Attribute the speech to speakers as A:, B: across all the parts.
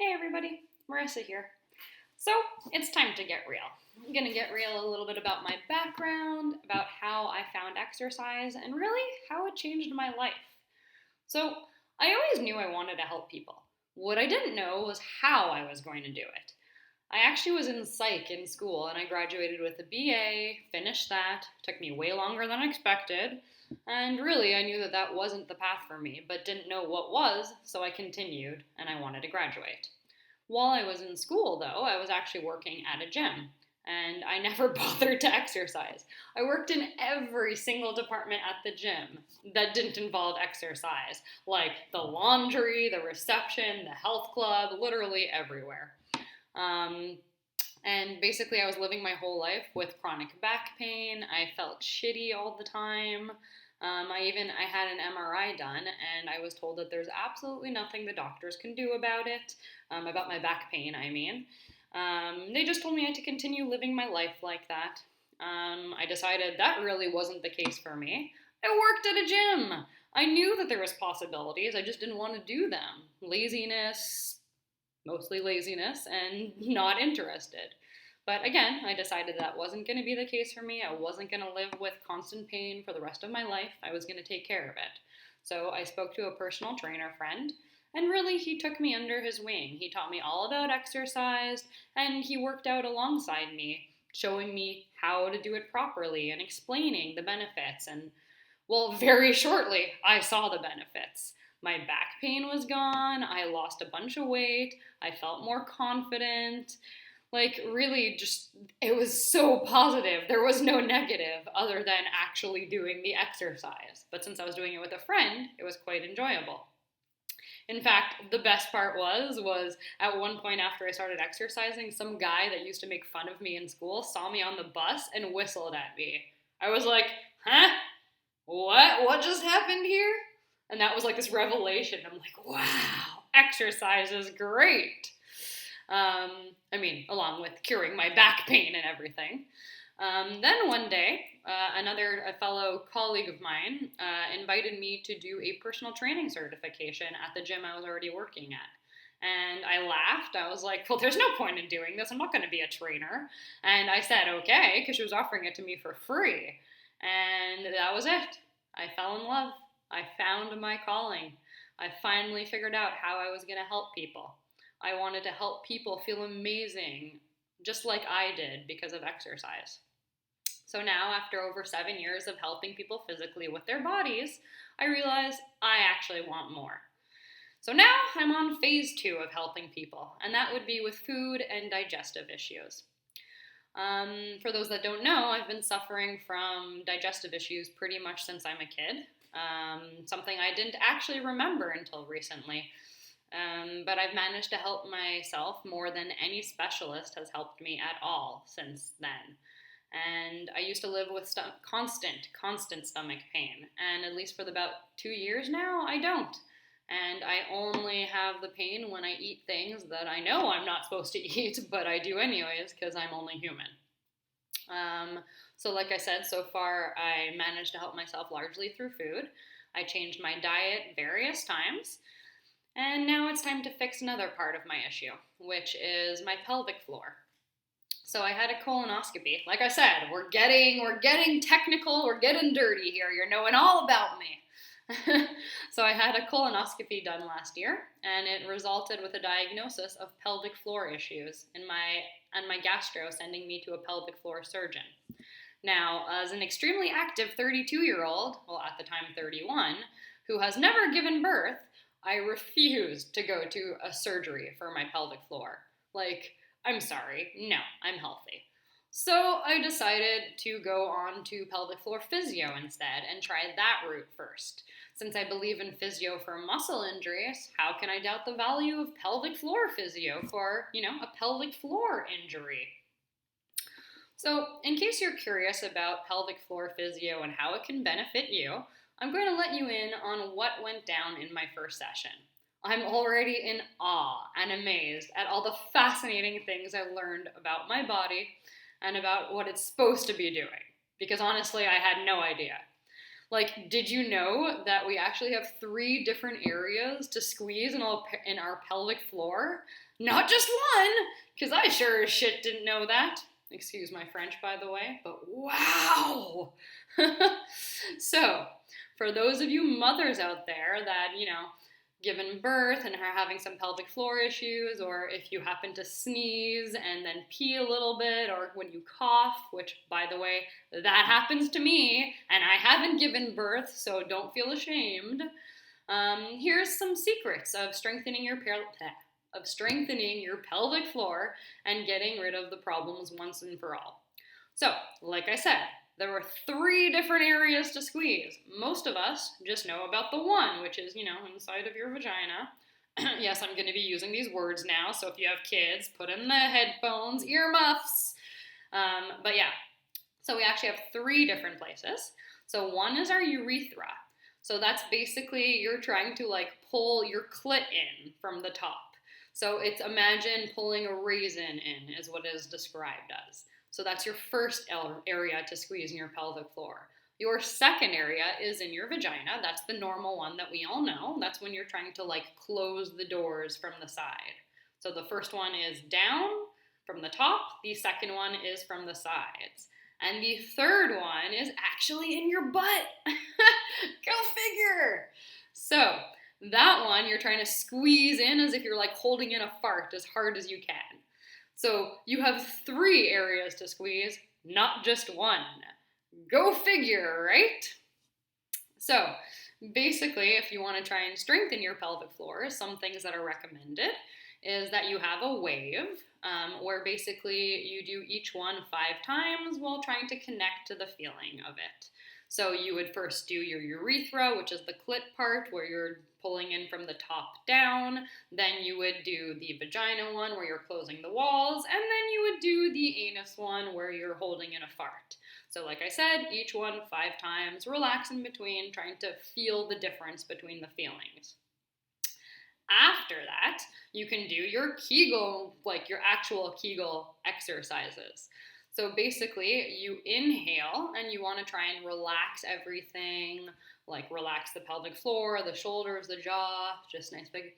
A: Hey everybody, Marissa here. So, it's time to get real. I'm gonna get real a little bit about my background, about how I found exercise, and really how it changed my life. So, I always knew I wanted to help people. What I didn't know was how I was going to do it. I actually was in psych in school and I graduated with a BA, finished that, took me way longer than expected, and really I knew that that wasn't the path for me, but didn't know what was, so I continued and I wanted to graduate. While I was in school, though, I was actually working at a gym, and I never bothered to exercise. I worked in every single department at the gym that didn't involve exercise, like the laundry, the reception, the health club, literally everywhere. Um, and basically, I was living my whole life with chronic back pain. I felt shitty all the time. I had an MRI done, and I was told that there's absolutely nothing the doctors can do about my back pain. I mean, they just told me I had to continue living my life like that. I decided that really wasn't the case for me. I worked at a gym. I knew that there was possibilities. I just didn't want to do them. Laziness, mostly laziness, and not interested. But again, I decided that wasn't going to be the case for me. I wasn't going to live with constant pain for the rest of my life. I was going to take care of it. So I spoke to a personal trainer friend, and really he took me under his wing. He taught me all about exercise, and he worked out alongside me, showing me how to do it properly and explaining the benefits. And well, very shortly, I saw the benefits. My back pain was gone. I lost a bunch of weight. I felt more confident. Like, really, just, it was so positive. There was no negative other than actually doing the exercise. But since I was doing it with a friend, it was quite enjoyable. In fact, the best part was at one point after I started exercising, some guy that used to make fun of me in school saw me on the bus and whistled at me. I was like, huh? What? What just happened here? And that was like this revelation. I'm like, wow, exercise is great. Along with curing my back pain and everything. Then one day, a fellow colleague of mine invited me to do a personal training certification at the gym I was already working at. And I laughed. I was like, well, there's no point in doing this. I'm not going to be a trainer. And I said, okay, because she was offering it to me for free. And that was it. I fell in love. I found my calling. I finally figured out how I was going to help people. I wanted to help people feel amazing, just like I did because of exercise. So now, after over 7 years of helping people physically with their bodies, I realize I actually want more. So now I'm on phase 2 of helping people, and that would be with food and digestive issues. For those that don't know, I've been suffering from digestive issues pretty much since I'm a kid. Something I didn't actually remember until recently. But I've managed to help myself more than any specialist has helped me at all since then. And I used to live with constant stomach pain. And at least for about 2 years now, I don't. And I only have the pain when I eat things that I know I'm not supposed to eat, but I do anyways because I'm only human. So like I said, so far I managed to help myself largely through food. I changed my diet various times. And now it's time to fix another part of my issue, which is my pelvic floor. So I had a colonoscopy. Like I said, we're getting technical, we're getting dirty here. You're knowing all about me. So I had a colonoscopy done last year, and it resulted with a diagnosis of pelvic floor issues and my gastro sending me to a pelvic floor surgeon. Now, as an extremely active 32-year-old, well, at the time 31, who has never given birth, I refused to go to a surgery for my pelvic floor. Like, I'm sorry, no, I'm healthy. So I decided to go on to pelvic floor physio instead and try that route first. Since I believe in physio for muscle injuries, how can I doubt the value of pelvic floor physio for, a pelvic floor injury? So, in case you're curious about pelvic floor physio and how it can benefit you, I'm going to let you in on what went down in my first session. I'm already in awe and amazed at all the fascinating things I learned about my body and about what it's supposed to be doing, because honestly, I had no idea. Like, did you know that we actually have 3 different areas to squeeze in our pelvic floor? Not just one, because I sure as shit didn't know that. Excuse my French, by the way, but wow! So, for those of you mothers out there that, given birth and are having some pelvic floor issues, or if you happen to sneeze and then pee a little bit, or when you cough, which, by the way, that happens to me, and I haven't given birth, so don't feel ashamed. Here's some secrets of strengthening your pelvic floor and getting rid of the problems once and for all. So, like I said, there were 3 different areas to squeeze. Most of us just know about the one, which is, inside of your vagina. Yes, I'm going to be using these words now, so if you have kids, put in the headphones, earmuffs. But yeah, so we actually have 3 different places. So one is our urethra. So that's basically you're trying to pull your clit in from the top. So it's imagine pulling a raisin in is what it is described as. So that's your first area to squeeze in your pelvic floor. Your second area is in your vagina. That's the normal one that we all know. That's when you're trying to close the doors from the side. So the first one is down from the top. The second one is from the sides. And the third one is actually in your butt. Go figure. So that one you're trying to squeeze in as if you're holding in a fart as hard as you can. So you have 3 areas to squeeze, not just one. Go figure, right? So basically, if you want to try and strengthen your pelvic floor, some things that are recommended is that you have a wave where basically you do each one 5 times while trying to connect to the feeling of it. So you would first do your urethra, which is the clit part where you're pulling in from the top down. Then you would do the vagina one where you're closing the walls. And then you would do the anus one where you're holding in a fart. So like I said, each one 5 times, relax in between, trying to feel the difference between the feelings. After that, you can do your Kegel, your actual Kegel exercises. So basically, you inhale and you want to try and relax everything, relax the pelvic floor, the shoulders, the jaw, just nice big.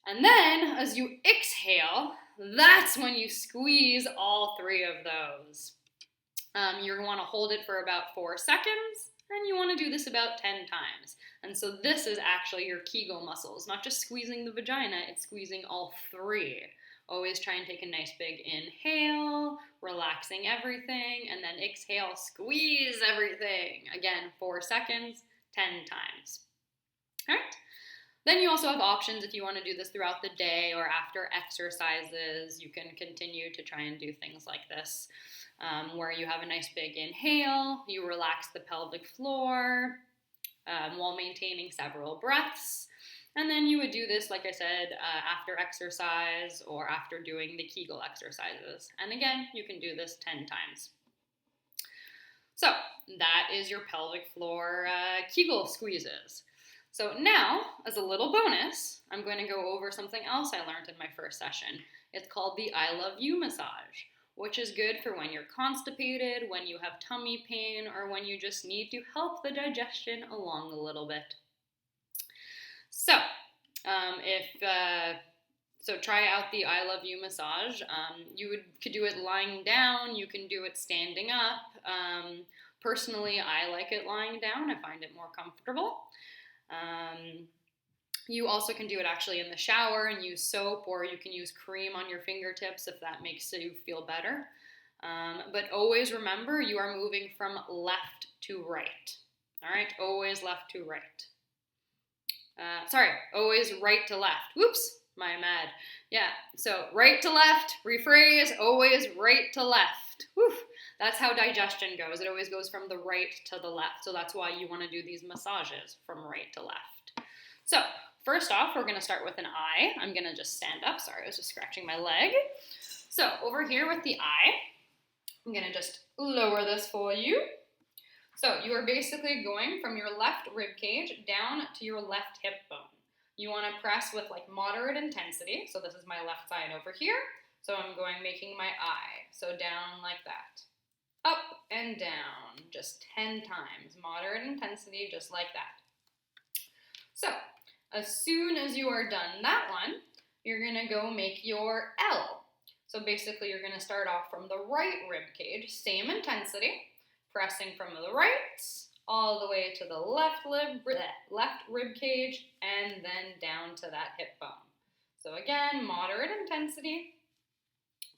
A: And then, as you exhale, that's when you squeeze all 3 of those. You're going to want to hold it for about 4 seconds, and you want to do this about 10 times. And so this is actually your Kegel muscles, not just squeezing the vagina, it's squeezing all 3. Always try and take a nice big inhale, relaxing everything, and then exhale, squeeze everything. Again, 4 seconds, 10 times. All right? Then you also have options if you want to do this throughout the day or after exercises. You can continue to try and do things like this, where you have a nice big inhale, you relax the pelvic floor while maintaining several breaths. And then you would do this, like I said, after exercise or after doing the Kegel exercises. And again, you can do this 10 times. So that is your pelvic floor Kegel squeezes. So now, as a little bonus, I'm going to go over something else I learned in my first session. It's called the I Love You massage, which is good for when you're constipated, when you have tummy pain, or when you just need to help the digestion along a little bit. So, so try out the I Love You massage. You could do it lying down. You can do it standing up. Personally, I like it lying down. I find it more comfortable. You also can do it actually in the shower and use soap, or you can use cream on your fingertips if that makes you feel better. But always remember, you are moving from left to right. All right, always left to right. Always right to left. Whoops, my mad. Yeah, so right to left, rephrase, always right to left. Whew. That's how digestion goes. It always goes from the right to the left. So that's why you want to do these massages from right to left. So first off, we're going to start with an eye. I'm going to just stand up. Sorry, I was just scratching my leg. So over here with the eye, I'm going to just lower this for you. So you are basically going from your left rib cage down to your left hip bone. You want to press with moderate intensity. So this is my left side over here. So I'm making my eye. So down like that. Up, and down, just 10 times. Moderate intensity, just like that. So, as soon as you are done that one, you're gonna go make your L. So basically you're gonna start off from the right rib cage, same intensity, pressing from the right, all the way to the left rib cage, and then down to that hip bone. So again, moderate intensity,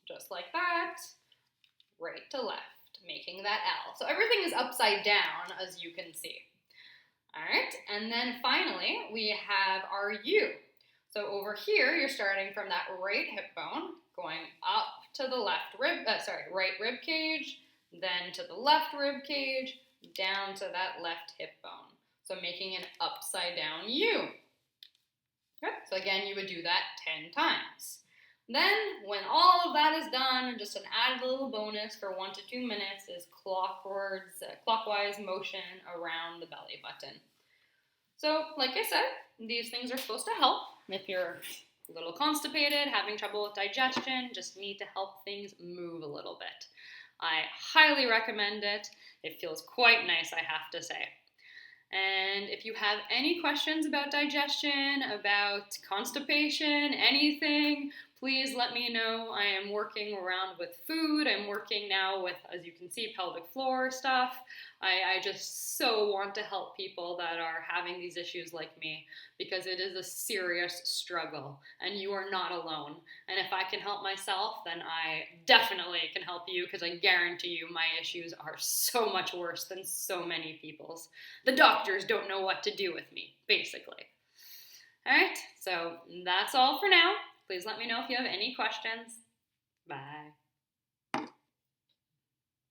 A: just like that, right to left, making that L. So everything is upside down, as you can see. All right, and then finally, we have our U. So over here, you're starting from that right hip bone, going up to the right rib cage, then to the left rib cage, down to that left hip bone. So making an upside down U. Okay, so again, you would do that 10 times. Then, when all of that is done, just an added little bonus for 1 to 2 minutes is clockwise motion around the belly button. So, like I said, these things are supposed to help. If you're a little constipated, having trouble with digestion, just need to help things move a little bit. I highly recommend it. It feels quite nice, I have to say. And if you have any questions about digestion, about constipation, anything, please let me know. I am working around with food. I'm working now with, as you can see, pelvic floor stuff. I just so want to help people that are having these issues like me, because it is a serious struggle and you are not alone. And if I can help myself, then I definitely can help you, because I guarantee you my issues are so much worse than so many people's. The doctors don't know what to do with me, basically. All right, so that's all for now. Please let me know if you have any questions. Bye.